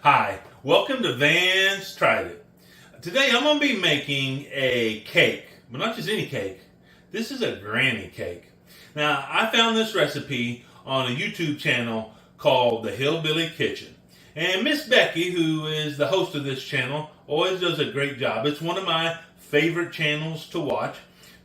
Hi, welcome to Vance Tried It. Today I'm going to be making a cake, but not just any cake. This is a granny cake. Now, I found this recipe on a YouTube channel called the Hillbilly Kitchen. And Miss Becky, who is the host of this channel, always does a great job. It's one of my favorite channels to watch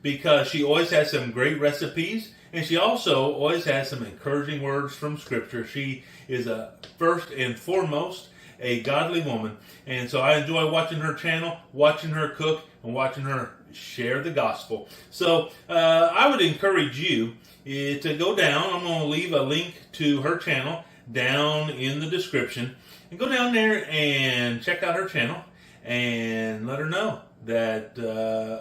because she always has some great recipes, and she also always has some encouraging words from Scripture. She is first and foremost a godly woman, and so I enjoy watching her channel, watching her cook, and watching her share the gospel. So I would encourage you to go down. I'm going to leave a link to her channel down in the description, and go down there and check out her channel and let her know that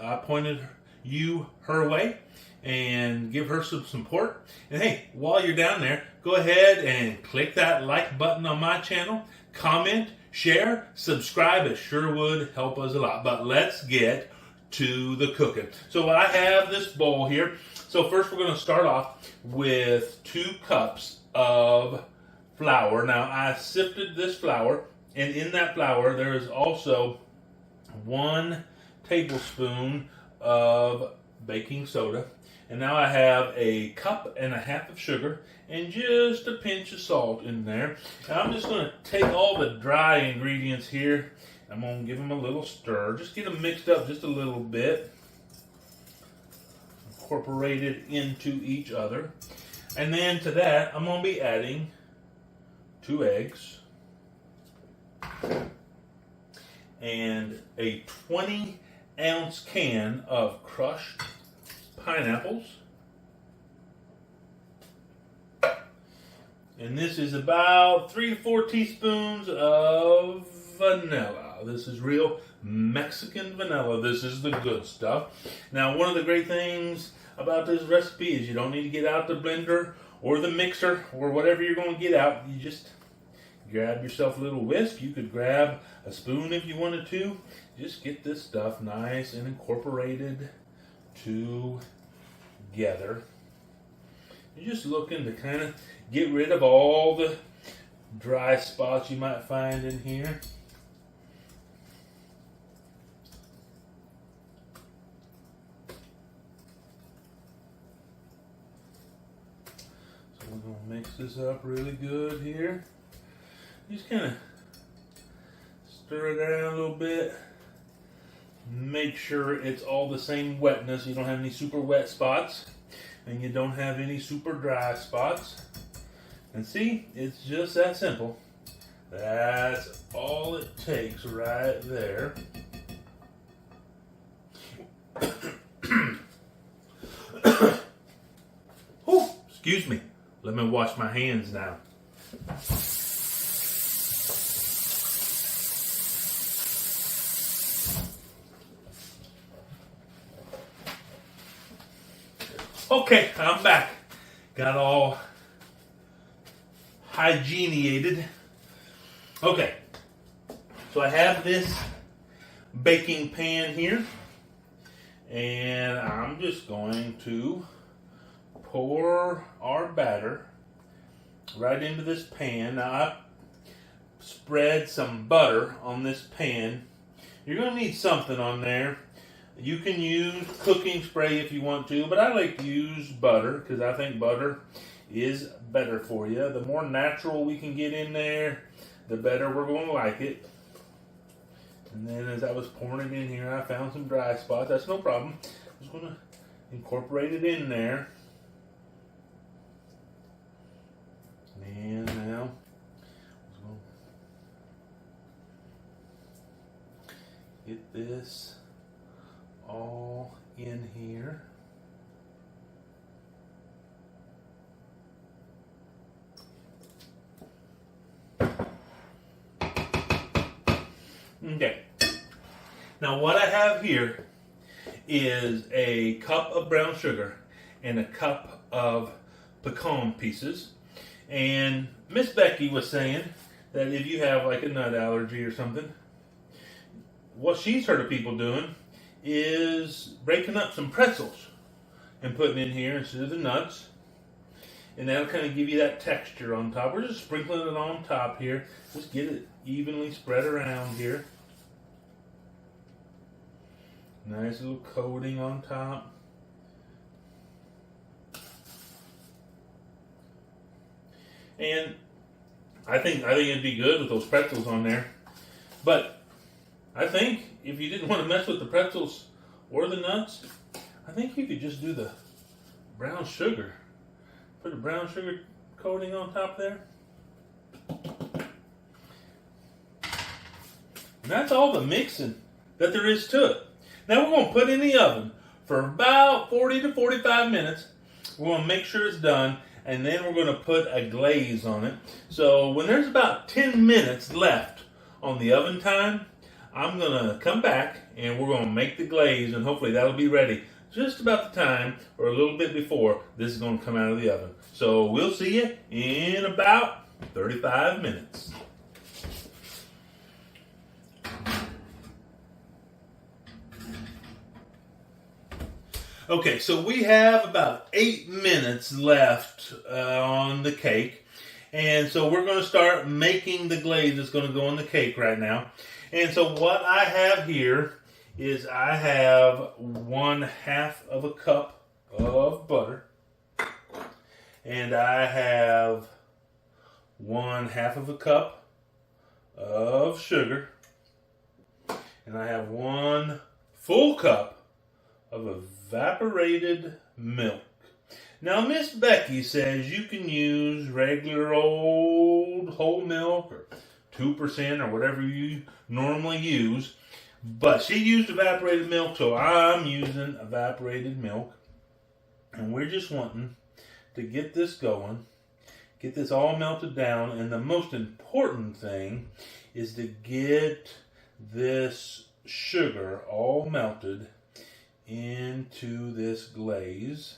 I pointed you her way, and give her some support. And hey, while you're down there, go ahead and click that like button on my channel, comment, share, subscribe. It sure would help us a lot. But let's get to the cooking. So I have this bowl here. So first we're going to start off with 2 cups of flour. Now I sifted this flour, and in that flour there is also 1 tablespoon of baking soda. And now I have a cup and a half of sugar and just a pinch of salt in there. Now I'm just going to take all the dry ingredients here. I'm going to give them a little stir. Just get them mixed up just a little bit. Incorporated into each other. And then to that, I'm going to be adding 2 eggs and a 20-ounce can of crushed pineapples. And this is about 3 to 4 teaspoons of vanilla. This is real Mexican vanilla. This is the good stuff. Now, one of the great things about this recipe is you don't need to get out the blender or the mixer or whatever you're going to get out. You just grab yourself a little whisk. You could grab a spoon if you wanted to. Just get this stuff nice and incorporated together. You're just looking to kind of get rid of all the dry spots you might find in here. So we're going to mix this up really good here. Just kind of stir it around a little bit. Make sure it's all the same wetness. You don't have any super wet spots, and you don't have any super dry spots. And see, it's just that simple. That's all it takes right there. Whew, excuse me. Let me wash my hands now. Okay, I'm back. Got all hygieneated. Okay, so I have this baking pan here, and I'm just going to pour our batter right into this pan. Now I spread some butter on this pan. You're going to need something on there. You can use cooking spray if you want to, but I like to use butter because I think butter is better for you. The more natural we can get in there, the better we're going to like it. And then as I was pouring it in here, I found some dry spots. That's no problem. I'm just going to incorporate it in there. And now, get this all in here. Okay. Now what I have here is a cup of brown sugar and a cup of pecan pieces. And Miss Becky was saying that if you have like a nut allergy or something, what she's heard of people doing is breaking up some pretzels and putting in here instead of the nuts. And that'll kind of give you that texture on top. We're just sprinkling it on top here. Just get it evenly spread around here. Nice little coating on top. And I think it'd be good with those pretzels on there. But I think if you didn't want to mess with the pretzels or the nuts, I think you could just do the brown sugar. Put a brown sugar coating on top there. And that's all the mixing that there is to it. Now we're going to put it in the oven for about 40 to 45 minutes. We're going to make sure it's done, and then we're going to put a glaze on it. So when there's about 10 minutes left on the oven time, I'm going to come back and we're going to make the glaze, and hopefully that'll be ready just about the time or a little bit before this is going to come out of the oven. So we'll see you in about 35 minutes. Okay, so we have about 8 minutes left on the cake. And so we're going to start making the glaze that's going to go on the cake right now. And so what I have here is I have 1/2 of a cup of butter. And I have 1/2 of a cup of sugar. And I have 1 full cup of evaporated milk. Now, Miss Becky says you can use regular old whole milk or 2% or whatever you normally use. But she used evaporated milk, so I'm using evaporated milk. And we're just wanting to get this going, get this all melted down. And the most important thing is to get this sugar all melted into this glaze.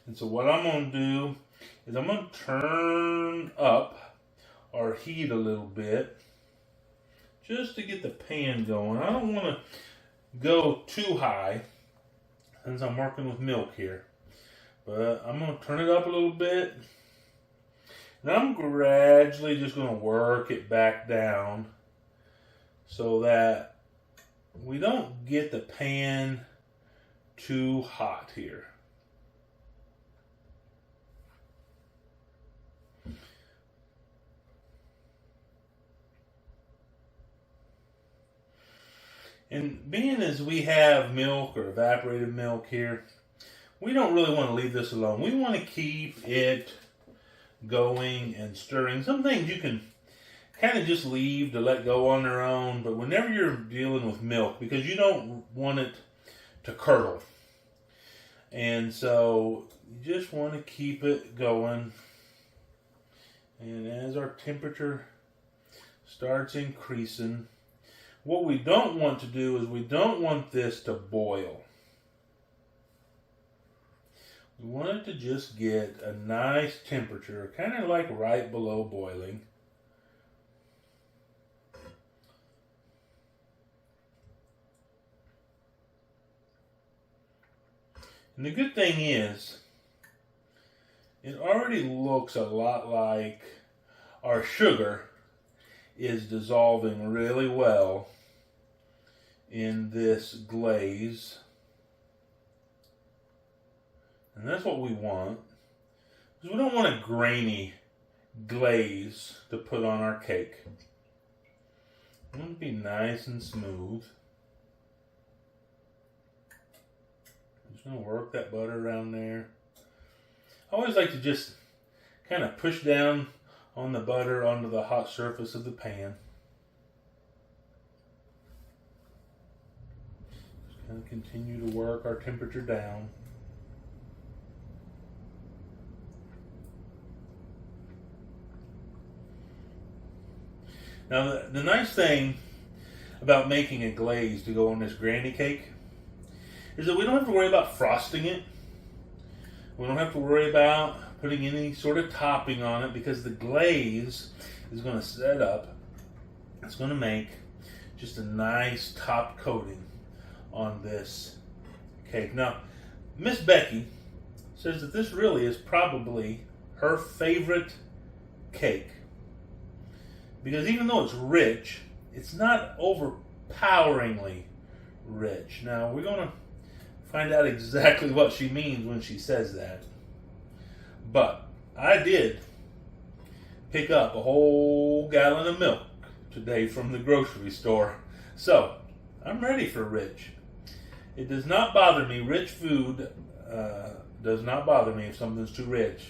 And so what I'm going to do is I'm going to turn up our heat a little bit just to get the pan going. I don't want to go too high since I'm working with milk here. But I'm going to turn it up a little bit. And I'm gradually just going to work it back down so that we don't get the pan too hot here. And being as we have milk or evaporated milk here, we don't really want to leave this alone. We want to keep it going and stirring. Some things you can kind of just leave to let go on their own, but whenever you're dealing with milk, because you don't want it to curdle. And so you just want to keep it going. And as our temperature starts increasing, what we don't want to do is we don't want this to boil. We want it to just get a nice temperature, kind of like right below boiling. And the good thing is, it already looks a lot like our sugar is dissolving really well in this glaze. And that's what we want, because we don't want a grainy glaze to put on our cake. We want it to be nice and smooth. I'm just going to work that butter around there. I always like to just kind of push down on the butter onto the hot surface of the pan. Just kind of continue to work our temperature down. Now, the nice thing about making a glaze to go on this granny cake is that we don't have to worry about frosting it. We don't have to worry about putting any sort of topping on it, because the glaze is going to set up. It's going to make just a nice top coating on this cake. Now, Miss Becky says that this really is probably her favorite cake. Because even though it's rich, it's not overpoweringly rich. Now, we're going to find out exactly what she means when she says that. But I did pick up a whole gallon of milk today from the grocery store. So, I'm ready for rich. It does not bother me. Rich food does not bother me if something's too rich,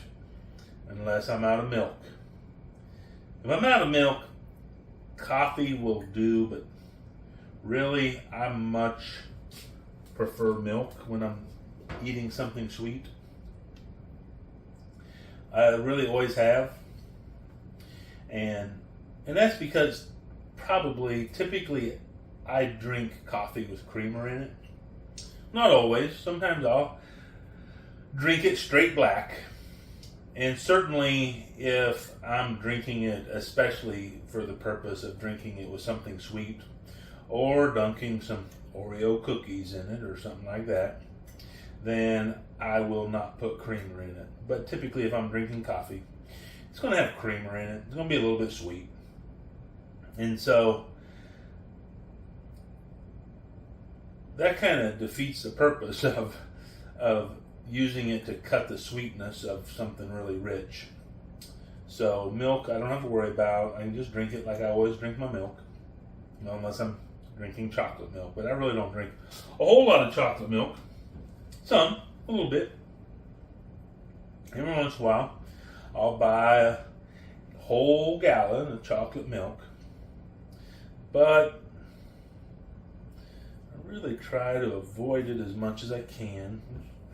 unless I'm out of milk. If I'm out of milk, coffee will do, but really, I much prefer milk when I'm eating something sweet. I really always have. And that's because typically, I drink coffee with creamer in it. Not always. Sometimes I'll drink it straight black. And certainly if I'm drinking it, especially for the purpose of drinking it with something sweet, or dunking some Oreo cookies in it or something like that, then I will not put creamer in it. But typically if I'm drinking coffee, it's going to have creamer in it. It's going to be a little bit sweet. And so that kind of defeats the purpose of using it to cut the sweetness of something really rich. So milk, I don't have to worry about. I can just drink it like I always drink my milk, unless I'm drinking chocolate milk. But I really don't drink a whole lot of chocolate milk. Some, a little bit. Every once in a while, I'll buy a whole gallon of chocolate milk. But I really try to avoid it as much as I can.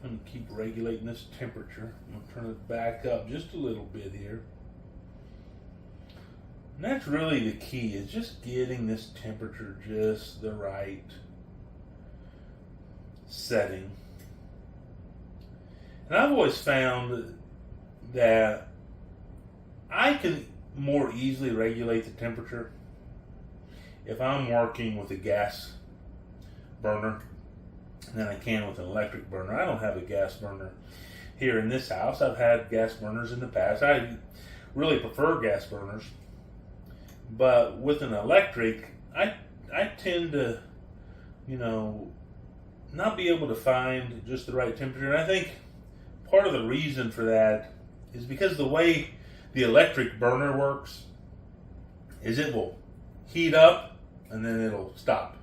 I'm going to keep regulating this temperature. I'm going to turn it back up just a little bit here. And that's really the key, is just getting this temperature just the right setting. And I've always found that I can more easily regulate the temperature if I'm working with a gas burner than I can with an electric burner. I don't have a gas burner here in this house. I've had gas burners in the past. I really prefer gas burners. But with an electric, I tend to, not be able to find just the right temperature. And I think part of the reason for that is because the way the electric burner works is it will heat up and then it'll stop.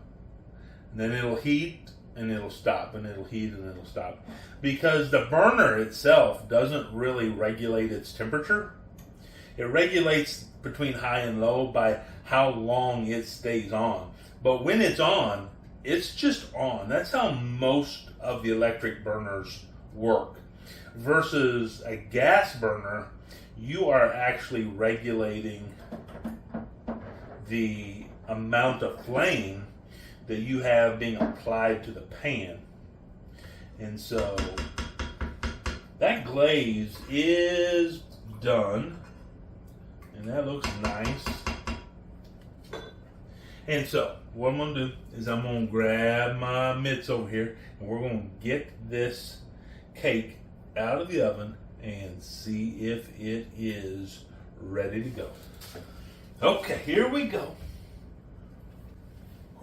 And then it'll heat and it'll stop, and it'll heat and it'll stop. Because the burner itself doesn't really regulate its temperature. It regulates between high and low by how long it stays on. But when it's on, it's just on. That's how most of the electric burners work. Versus a gas burner, you are actually regulating the amount of flame that you have being applied to the pan. And so that glaze is done. And that looks nice. And so what I'm going to do is I'm going to grab my mitts over here and we're going to get this cake out of the oven and see if it is ready to go. Okay, here we go.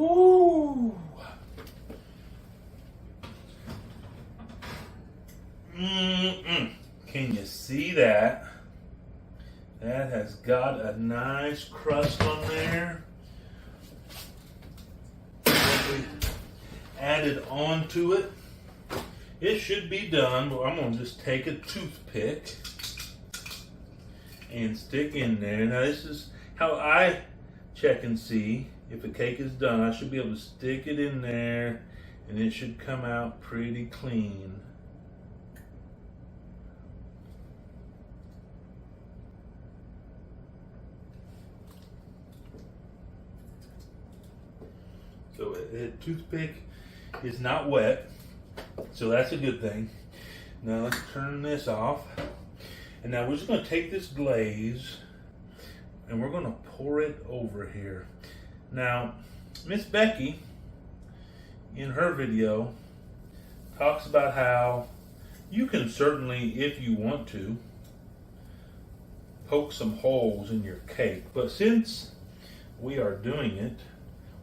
Ooh. Can you see that? That has got a nice crust on there. Added onto it. It should be done. Well, I'm going to just take a toothpick and stick in there. Now this is how I check and see if a cake is done. I should be able to stick it in there and it should come out pretty clean. So the toothpick is not wet, so that's a good thing. Now let's turn this off. And now we're just going to take this glaze and we're going to pour it over here. Now, Miss Becky, in her video, talks about how You can certainly, if you want to, poke some holes in your cake. But since we are doing it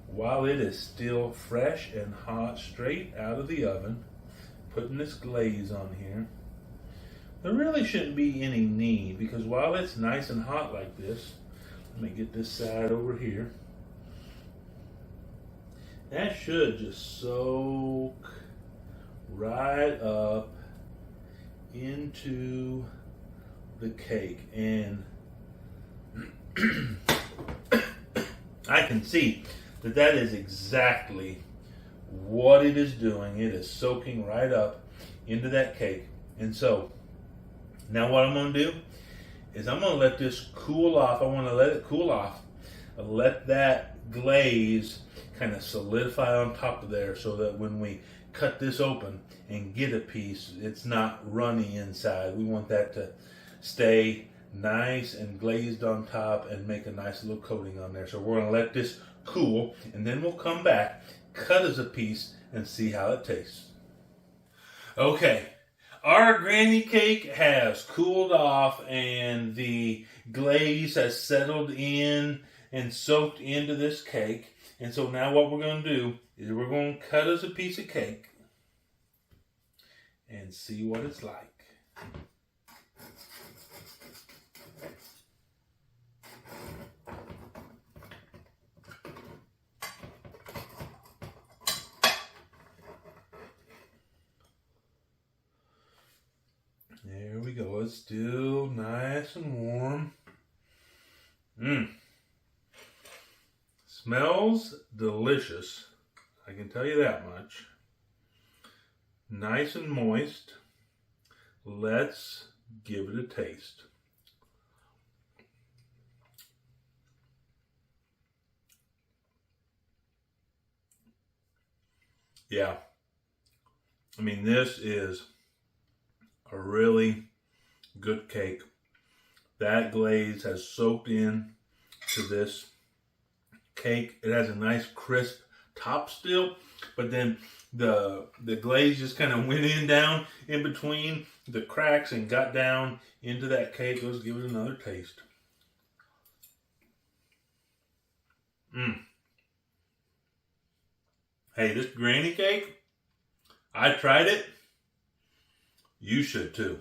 while it is still fresh and hot, straight out of the oven, putting this glaze on here, there really shouldn't be any need, because while it's nice and hot like this, let me get this side over here. That should just soak right up into the cake, and I can see that that is exactly what it is doing. It is soaking right up into that cake. And so now what I'm going to do is I'm going to let this cool off. I want to let it cool off and let that glaze kind of solidify on top of there, so that when we cut this open and get a piece, it's not runny inside. We want that to stay nice and glazed on top and make a nice little coating on there. So we're going to let this cool, and then we'll come back, cut as a piece, and see how it tastes. Okay, our granny cake has cooled off and the glaze has settled in and soaked into this cake. And so now what we're going to do is we're going to cut us a piece of cake and see what it's like. There we go. It's still nice and warm. Smells delicious. I can tell you that much. Nice and moist. Let's give it a taste. Yeah. I mean, this is a really good cake. That glaze has soaked in to this cake. It has a nice crisp top still, but then the glaze just kind of went in down in between the cracks and got down into that cake. Let's give it another taste. Hey, this granny cake, I tried it. You should too.